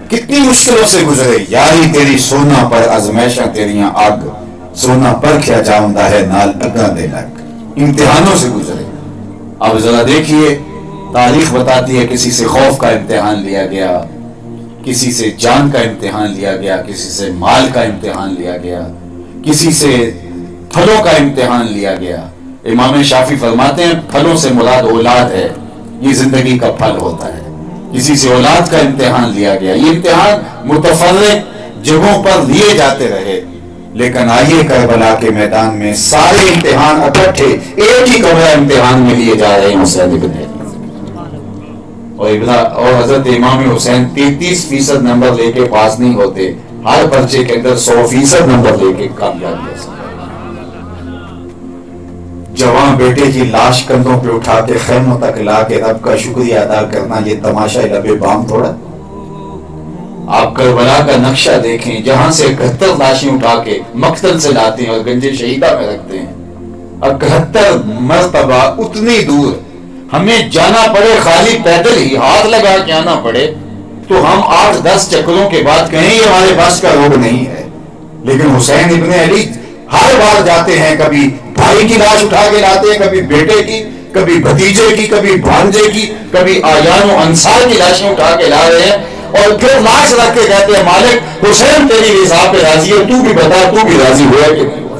کتنی مشکلوں سے گزرے، یاری تیری سونا پر ازمیشاں تیریاں آگ، سونا پر کیا جاؤندہ ہے نال اگاں دے لگ، امتحانوں سے گزرے۔ اب ذرا دیکھیے تاریخ بتاتی ہے کسی سے خوف کا امتحان لیا گیا، کسی سے جان کا امتحان لیا گیا، کسی سے مال کا امتحان لیا گیا، کسی سے پھلوں کا امتحان لیا گیا۔ امام شافعی فرماتے ہیں پھلوں سے مراد اولاد ہے، یہ زندگی کا پھل ہوتا ہے۔ کسی سے اولاد کا امتحان لیا گیا، یہ امتحان متفرق جگہوں پر لیے جاتے رہے، لیکن آئیے کربلا کے میدان میں سارے امتحان اکٹھے ایک ہی کمرہ امتحان میں لیے جا رہے ہیں، حسین ابن علی اور حضرت امام حسین 33% نمبر لے کے پاس نہیں ہوتے، ہر پرچے کے اندر 100% نمبر لے کے کامیاب ہو سکتے۔ جوان بیٹے کی لاش کندھوں پہ اٹھا کے خیموں تک لا کے رب کا شکریہ ادا کرنا یہ تماشا لبے بام تھوڑا۔ آپ کربلا کا نقشہ دیکھیں، جہاں سے 71 لاشیں اٹھا کے مقتل سے لاتے ہیں اور گنج شہیدہ میں رکھتے ہیں، 71 مرتبہ اتنی دور ہمیں جانا پڑے، خالی پیدل ہی ہاتھ لگا کے آنا پڑے تو ہم 8-10 چکروں کے بعد کہیں یہ ہمارے پاس کا روگ نہیں ہے، لیکن حسین ابن علی ہر بار جاتے ہیں، کبھی بھائی کی لاش اٹھا کے لاتے ہیں، کبھی بیٹے کی، کبھی بھتیجے کی، کبھی بھانجے کی، کبھی آیان و انصار کی لاشیں اٹھا کے لا رہے ہیں اور پھر لاش رکھ کے کہتے ہیں مالک حسین تیری رضا پہ راضی ہے، تو بھی بتا تو بھی راضی ہوا کہ نہیں ہوا۔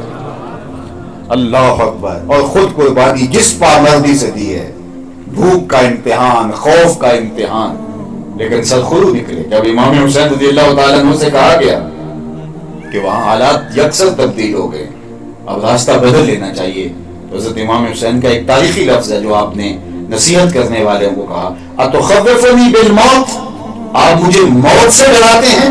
اللہ اکبر۔ اور خود قربانی جس پامردی سے دی ہے، بھوک کا امتحان، خوف کا امتحان، لیکن سرخرو نکلے۔ جب امام حسین رضی اللہ تعالیٰ عنہ سے کہا گیا کہ وہاں حالات یکسر تبدیل ہو گئے، اب راستہ بدل لینا چاہیے، تو حضرت امام حسین کا ایک تاریخی لفظ ہے جو آپ نے نصیحت کرنے والوں کو کہا، اتخوفنی بالموت، آپ مجھے موت سے ڈراتے ہیں،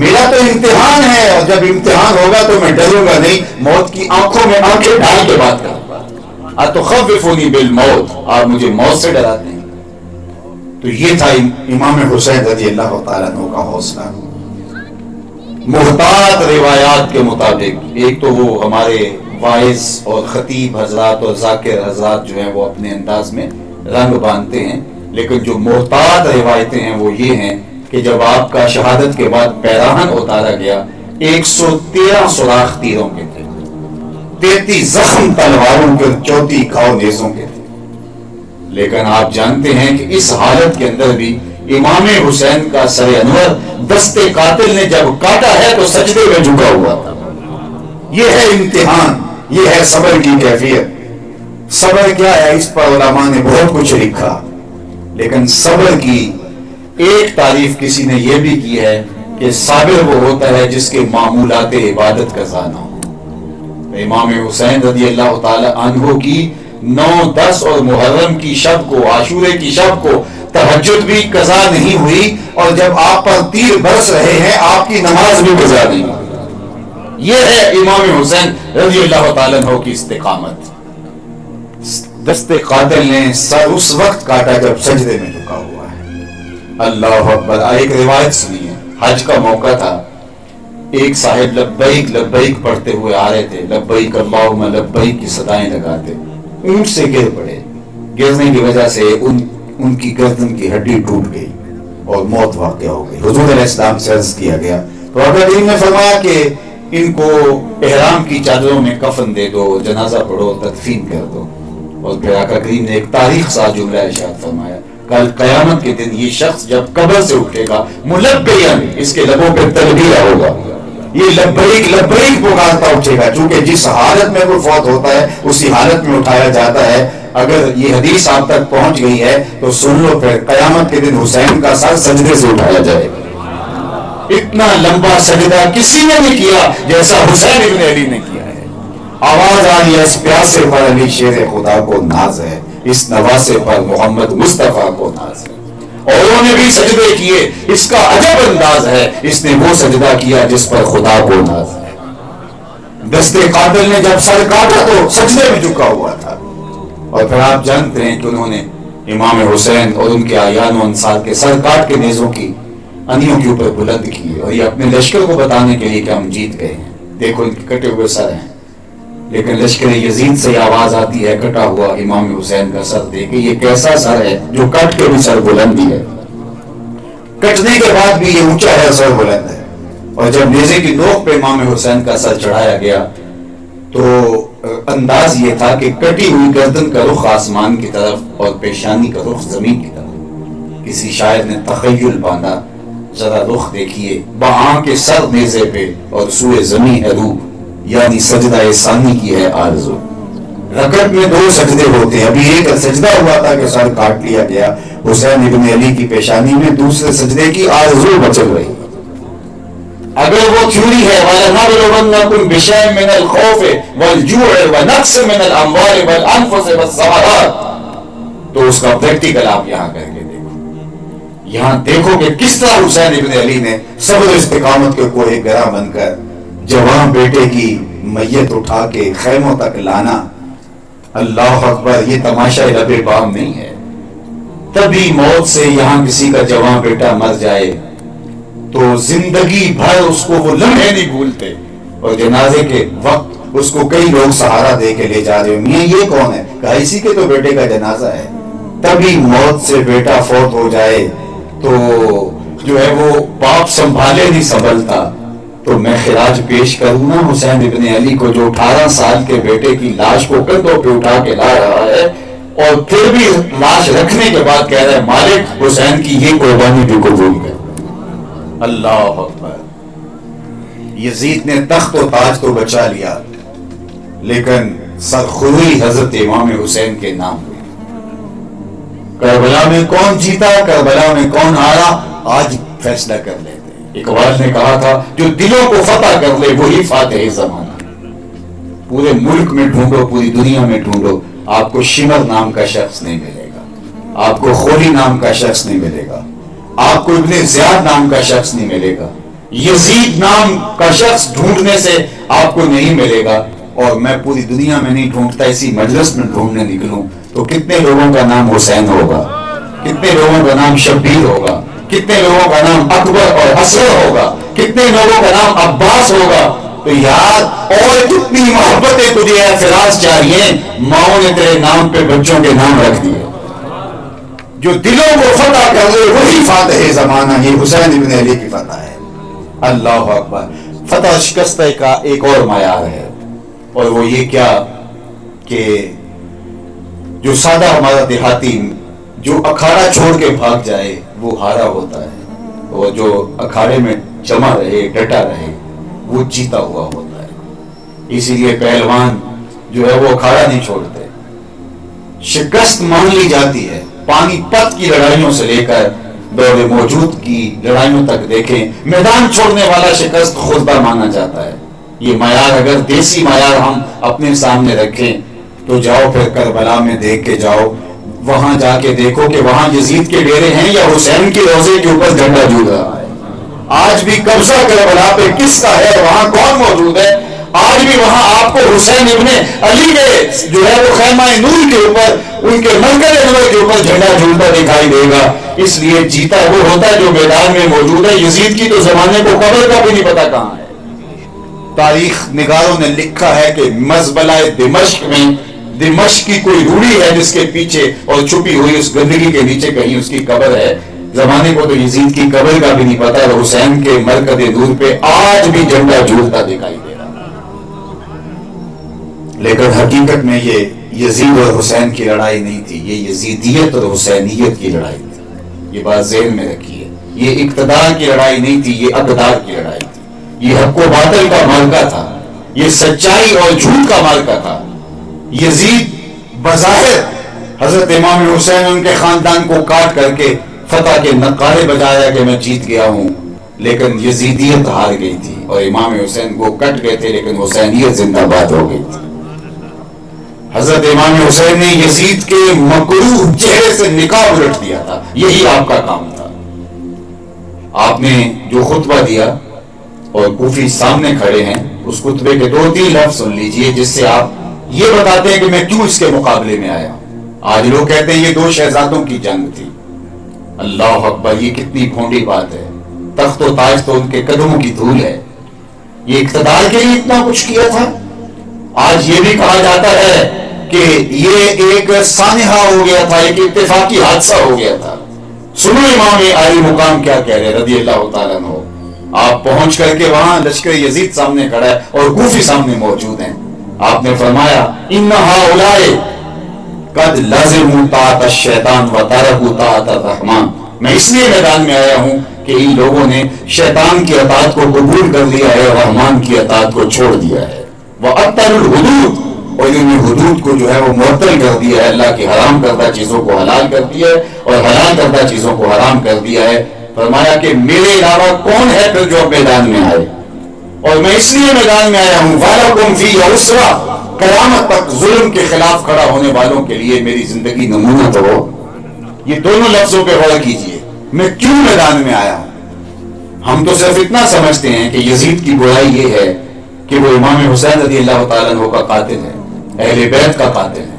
میرا تو امتحان ہے اور جب امتحان ہوگا تو میں ڈروں گا نہیں، موت کی آنکھوں میں آنکھیں ڈال کے بات کروں گا۔ اتخوفنی بالموت، آپ مجھے موت سے ڈراتے ہیں۔ تو یہ تھا امام حسین رضی اللہ تعالیٰ عنہ کا حوصلہ۔ محتاط روایات کے مطابق ایک تو وہ ہمارے واعظ اور خطیب حضرات اور ذاکر حضرات جو ہیں وہ اپنے انداز میں رنگ باندھتے ہیں، لیکن جو محتاط روایتیں ہیں وہ یہ ہیں کہ جب آپ کا شہادت کے بعد پیراہن اتارا گیا 113 سوراخ تیروں کے تھے، 33 زخم تلواروں کے، 34 گھاؤ نیزوں کے تھے، لیکن آپ جانتے ہیں کہ اس حالت کے اندر بھی امام حسین کا سر انور دستے قاتل نے جب کاٹا ہے تو سجدے میں جھکا ہوا تھا۔ یہ ہے امتحان، یہ ہے صبر کی کیفیت۔ صبر کیا ہے اس پر علماء نے بہت کچھ لکھا، لیکن صبر کی ایک تعریف کسی نے یہ بھی کی ہے کہ صابر وہ ہوتا ہے جس کے معمولات عبادت کا زانہ ہو۔ امام حسین رضی اللہ تعالی عنہ کی 9، 10 اور محرم کی شب کو، عاشورے کی شب کو تہجد بھی قضا نہیں ہوئی، اور جب آپ پر تیر برس رہے ہیں آپ کی نماز بھی قضا نہیں ہوئی۔ یہ ہے امام حسین رضی اللہ تعالیٰ عنہ کی استقامت۔ دستے قاتل نے سر اس وقت کاٹا جب سجدے میں جھکا ہوا ہے۔ اللہ اکبر۔ ایک روایت سنی ہے، حج کا موقع تھا، ایک صاحب لبیک لبیک پڑھتے ہوئے آ رہے تھے، لبیک اللہم لبیک کی صدائیں لگاتے، اونٹ سے گر پڑے، گرنے کی وجہ سے ان کی گردن کی ہڈی ٹوٹ گئی اور موت واقع ہو گئی۔ حضور علیہ السلام سے عرض کیا گیا تو اگر ان نے فرمایا کہ ان کو احرام کی چادروں میں کفن دے دو، جنازہ پڑھو، تدفین کر دو، اور پھر آقا کریم نے ایک تاریخ سا جملہ ارشاد فرمایا، کل قیامت کے دن یہ شخص جب قبر سے اٹھے گا ملبیاً، اس کے لبوں پہ تلبیہ ہوگا، یہ لبیک لبیک پکارتا اٹھے گا، چونکہ جس حالت میں وہ فوت ہوتا ہے اسی حالت میں اٹھایا جاتا ہے۔ اگر یہ حدیث آپ تک پہنچ گئی ہے تو سن لو، پھر قیامت کے دن حسین کا سر سجدے سے اٹھایا جائے گا۔ اتنا لمبا سجدہ کسی نے نہیں کیا جیسا حسین ابن علی نے کیا ہے. آواز آئی ہے اس پیاسے پر علی شیر خدا کو ناز ہے, اس نواسے پر محمد مصطفیٰ کو ناز ہے. اور انہوں نے بھی سجدے کیے, اس کا عجب انداز ہے, اس نے وہ سجدہ کیا جس پر خدا کو ناز ہے. دستے قاتل نے جب سر کاٹا تو سجدے میں جھکا ہوا تھا. اور پھر آپ جانتے ہیں کہ انہوں نے امام حسین اور ان کے اعیان و انصار کے سر کاٹ کے نیزوں کی انیوں کے اوپر بلند کیے, اور یہ اپنے لشکر کو بتانے کے لیے کہ ہم جیت گئے ہیں, دیکھو ان کے کٹے ہوئے سر ہیں. لیکن لشکر یزید سے آواز آتی ہے کٹا ہوا امام حسین کا سر دیکھ کے, یہ کیسا سر ہے جو کٹ کے بھی سر بلند ہی ہے, کٹنے کے بعد بھی یہ اونچا ہے, سر بلند ہے. اور جب نیزے کی نوک پہ امام حسین کا سر چڑھایا گیا تو انداز یہ تھا کہ کٹی ہوئی گردن کا رخ آسمان کی طرف اور پیشانی کا رخ زمین کی طرف. کسی شاعر نے تخیل باندھا, ذرا رخ دیکھیے بہاں کے سر نیزے پہ اور سوئے زمین ہے روح, یعنی سجدہ ثانی کی ہے آرزو. رکعت میں 2 سجدے ہوتے ہیں, ابھی ایک سجدہ ہوا تھا کہ سر کاٹ لیا گیا حسین ابن علی کی پیشانی میں, دوسرے سجدے کی آرزو بچل رہی. اگر وہ تھیوری ہے وَلَنَبْلُوَنَّكُمْ بِشَيْءٍ مِّنَ الْخَوْفِ وَالْجُوعِ وَنَقْصٍ مِّنَ الْأَمْوَالِ وَالْأَنفُسِ وَالثَّمَرَاتِ, تو اس کا پریکٹیکل آپ یہاں کر کے دیکھو. یہاں دیکھو کہ کس طرح حسین ابن علی نے صبر استقامت کے کوہ گرا بن کر جوان بیٹے کی میت اٹھا کے خیموں تک لانا. اللہ اکبر, یہ تماشا لب بام نہیں ہے. تبھی موت سے یہاں کسی کا جوان بیٹا مر جائے تو زندگی بھر اس کو وہ لمحے نہیں بھولتے, اور جنازے کے وقت اس کو کئی لوگ سہارا دے کے لے جا رہے ہو, میاں یہ کون ہے, کہا اسی کے تو بیٹے کا جنازہ ہے. تبھی موت سے بیٹا فوت ہو جائے تو جو ہے وہ باپ سنبھالے نہیں سنبھلتا. تو میں خراج پیش کروں نا حسین ابن علی کو, جو 18 سال کے بیٹے کی لاش کو کندھوں پہ اٹھا کے لا رہا ہے, اور پھر بھی لاش رکھنے کے بعد کہہ رہا ہے مالک حسین کی یہ قربانی بھی قبول کر. اللہ اکبر. یزید نے تخت و تاج تو بچا لیا, لیکن سرخروئی حضرت امام حسین کے نام ہوئی. کربلا میں کون جیتا, کربلا میں کون ہارا, آج فیصلہ کر لیتے. اقبال نے کہا تھا جو دلوں کو فتح کر لے وہی فاتح زمانہ. پورے ملک میں ڈھونڈو, پوری دنیا میں ڈھونڈو, آپ کو شمر نام کا شخص نہیں ملے گا, آپ کو خولی نام کا شخص نہیں ملے گا, آپ کو ابن زیاد نام کا شخص نہیں ملے گا, یزید نام کا شخص ڈھونڈنے سے آپ کو نہیں ملے گا. اور میں پوری دنیا میں نہیں ڈھونڈتا, اسی مجلس میں ڈھونڈنے نکلوں تو کتنے لوگوں کا نام حسین ہوگا, کتنے لوگوں کا نام شبیر ہوگا, کتنے لوگوں کا نام اکبر اور اصغر ہوگا, کتنے لوگوں کا نام عباس ہوگا. تو یار اور کتنی محبتیں تجھے اعتراض چاہیے, ماؤں نے تیرے نام پہ بچوں کے نام رکھ دیے. جو دلوں کو فتح کر دے وہی فاتح زمانہ, یہ حسین ابن علی کی فتح ہے. اللہ اکبر. فتح شکست کا ایک اور معیار ہے, اور وہ یہ کیا کہ جو سادہ ہمارا دیہاتی جو اکھاڑا چھوڑ کے بھاگ جائے وہ ہارا ہوتا ہے, اور جو اکھاڑے میں جمع رہے ڈٹا رہے وہ جیتا ہوا ہوتا ہے. اسی لیے پہلوان جو ہے وہ اکھاڑا نہیں چھوڑتے. شکست مان لی جاتی ہے, پانی پت کی لڑائیوں سے لے کر دور موجود کی لڑائیوں تک دیکھیں, میدان چھوڑنے والا شکست خطبہ مانا جاتا ہے. یہ معیار اگر دیسی معیار ہم اپنے سامنے رکھیں تو جاؤ پھر کربلا میں دیکھ کے جاؤ, وہاں جا کے دیکھو کہ وہاں یزید کے ڈیرے ہیں یا حسین کی روزے کے اوپر جھنڈا جھول رہا ہے. آج بھی قبضہ کربلا پہ کس کا ہے, وہاں کون موجود ہے؟ آج بھی وہاں آپ کو حسین ابن علی کے جو ہے وہ خیمہ نور کے اوپر, ان کے مرکز نور کے اوپر جھنڈا جھولتا دکھائی دے گا. اس لیے جیتا وہ ہوتا ہے جو میدان میں موجود ہے. یزید کی تو زمانے کو قبر کا بھی نہیں پتا کہاں ہے. تاریخ نگاروں نے لکھا ہے کہ مزبلہ دمشق میں, دمشق کی کوئی روڑی ہے جس کے پیچھے اور چھپی ہوئی اس گندگی کے نیچے کہیں اس کی قبر ہے. زمانے کو تو یزید کی قبر کا بھی نہیں پتا, اور حسین کے مرکز نور پہ آج بھی جھنڈا جھولتا دکھائی دے رہا. لیکن حقیقت میں یہ یزید اور حسین کی لڑائی نہیں تھی, یہ یزیدیت اور حسینیت کی لڑائی تھی. یہ بات ذہن میں رکھیے, یہ اقتدار کی لڑائی نہیں تھی, یہ اقدار کی لڑائی تھی. یہ حق و باطل کا معرکہ تھا, یہ سچائی اور جھوٹ کا معرکہ تھا. یزید بظاہر حضرت امام حسین ان کے خاندان کو کاٹ کر کے فتح کے نعرے بجایا کہ میں جیت گیا ہوں, لیکن یزیدیت ہار گئی تھی اور امام حسین وہ کٹ گئے تھے، لیکن حسینیت زندہ باد ہو گئی تھی۔ حضرت امام حسین نے یزید کے مکروہ چہرے سے نقاب الٹ دیا تھا، یہی آپ کا کام تھا۔ آپ نے جو خطبہ دیا اور کوفی سامنے کھڑے ہیں، اس خطبے کے 2-3 لفظ سن لیجئے جس سے آپ یہ بتاتے ہیں کہ میں کیوں اس کے مقابلے میں آیا ہوں۔ آج لوگ کہتے ہیں یہ 2 شہزادوں کی جنگ تھی۔ اللہ اکبر، یہ کتنی بھونڈی بات ہے۔ تخت و تاج تو ان کے قدموں کی دھول ہے۔ یہ اقتدار کے لیے اتنا کچھ کیا تھا۔ آج یہ بھی کہا جاتا ہے کہ یہ ایک سانحہ ہو گیا تھا، ایک اتفاقی حادثہ ہو گیا تھا۔ سنو امام عالی مقام کیا کہہ رہے رضی اللہ تعالیٰ عنہ۔ آپ پہنچ کر کے وہاں لشکر یزید سامنے کھڑا ہے اور کوفی سامنے موجود ہیں۔ آپ نے فرمایا ان ہؤلاء قد لزموا طاعت الشیطان وترکوا طاعت الرحمن، میں اس لیے میدان میں آیا ہوں کہ ان لوگوں نے شیطان کی اطاعت کو قبول کر لیا ہے اور رحمان کی اطاعت کو چھوڑ دیا ہے۔ وَأَبْطَلُوا الْحُدُودَ، اور انہوں نے حدود کو جو ہے وہ معطل کر دیا ہے، اللہ کی حرام کردہ چیزوں کو حلال کر دیا ہے اور حلال کردہ چیزوں کو حرام کر دیا ہے۔ فرمایا کہ میرے علاوہ کون ہے پھر جو اب میدان میں آئے، اور میں اس لیے میدان میں آیا ہوں وَلَكُمْ فِيهِ أُسْوَةٌ، قیامت تک ظلم کے خلاف کھڑا ہونے والوں کے لیے میری زندگی نمونہ تو ہو۔ یہ دونوں لفظوں پہ غور کیجئے، میں کیوں میدان میں آیا ہوں۔ ہم تو صرف اتنا سمجھتے ہیں کہ یزید کی برائی یہ ہے کہ وہ امام حسین رضی اللہ تعالیٰ عنہ کا قاتل ہے، اہل بیت کا قاتل ہے۔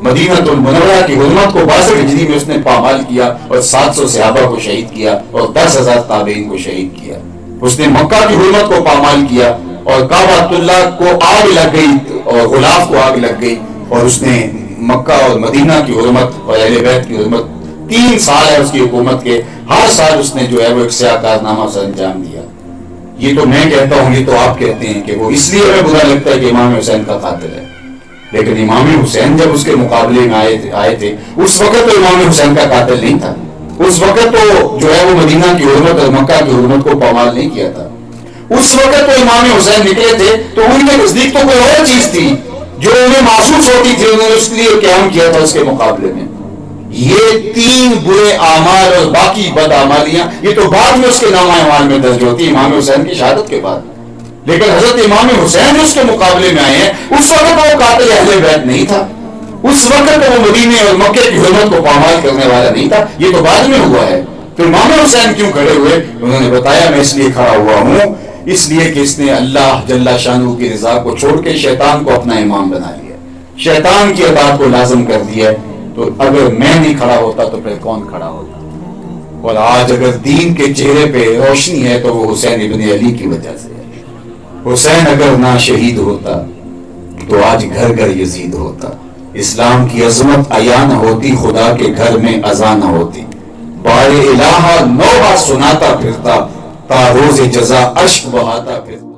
مدینہ المنورہ کی حرمت کو 62 ہجری میں اس نے پامال کیا اور 700 صحابہ کو شہید کیا اور 10,000 تابعین کو شہید کیا۔ اس نے مکہ کی حرمت کو پامال کیا اور کعبۃ اللہ کو آگ لگ گئی اور غلاف کو آگ لگ گئی، اور اس نے مکہ اور مدینہ کی حرمت اور اہل بیت کی حرمت، 3 سال ہے اس کی حکومت کے، ہر سال اس نے جو ہے وہ ایک سیاہ کارنامہ سر انجام دیا۔ یہ تو میں کہتا ہوں، یہ تو آپ کہتے ہیں کہ وہ اس لیے ہمیں برا لگتا ہے کہ امام حسین کا قاتل ہے، لیکن امام حسین جب اس کے مقابلے میں آئے تھے اس وقت تو امام حسین کا قاتل نہیں تھا۔ اس وقت تو جو ہے وہ مدینہ کی حرمت اور مکہ کی حرمت کو پامال نہیں کیا تھا۔ اس وقت تو امام حسین نکلے تھے تو ان کے نزدیک تو کوئی اور چیز تھی جو انہیں محسوس ہوتی تھی، انہوں نے اس لیے قیام کیا تھا اس کے مقابلے میں۔ یہ 3 برے اعمال اور باقی بد اعمالیاں یہ تو بعد میں اس کے نامہ اعمال میں درج ہوتی امام حسین کی شہادت کے بعد، لیکن حضرت امام حسین جو اس کے مقابلے میں آئے ہیں اس وقت وہ قاتل اہل بیت نہیں تھا، اس وقت وہ مدینے اور مکے کی حرمت کو پامال کرنے والا نہیں تھا، یہ تو بعد میں ہوا ہے۔ تو امام حسین کیوں کھڑے ہوئے؟ انہوں نے بتایا میں اس لیے کھڑا ہوا ہوں اس لیے کہ اس نے اللہ جل شانہ کی رضا کو چھوڑ کے شیطان کو اپنا امام بنا لیا، شیطان کی اطاعت کو لازم کر دیا۔ تو اگر میں نہیں کھڑا ہوتا تو پھر کون کھڑا ہوتا؟ اور آج اگر دین کے چہرے پہ روشنی ہے تو وہ حسین ابن علی کی وجہ سے ہے۔ حسین اگر نہ شہید ہوتا تو آج گھر گھر یزید ہوتا، اسلام کی عظمت عیاں نہ ہوتی، خدا کے گھر میں اذان نہ ہوتی، بار الہ نوبہ سناتا پھرتا تا روز جزا اشک بہاتا پھرتا۔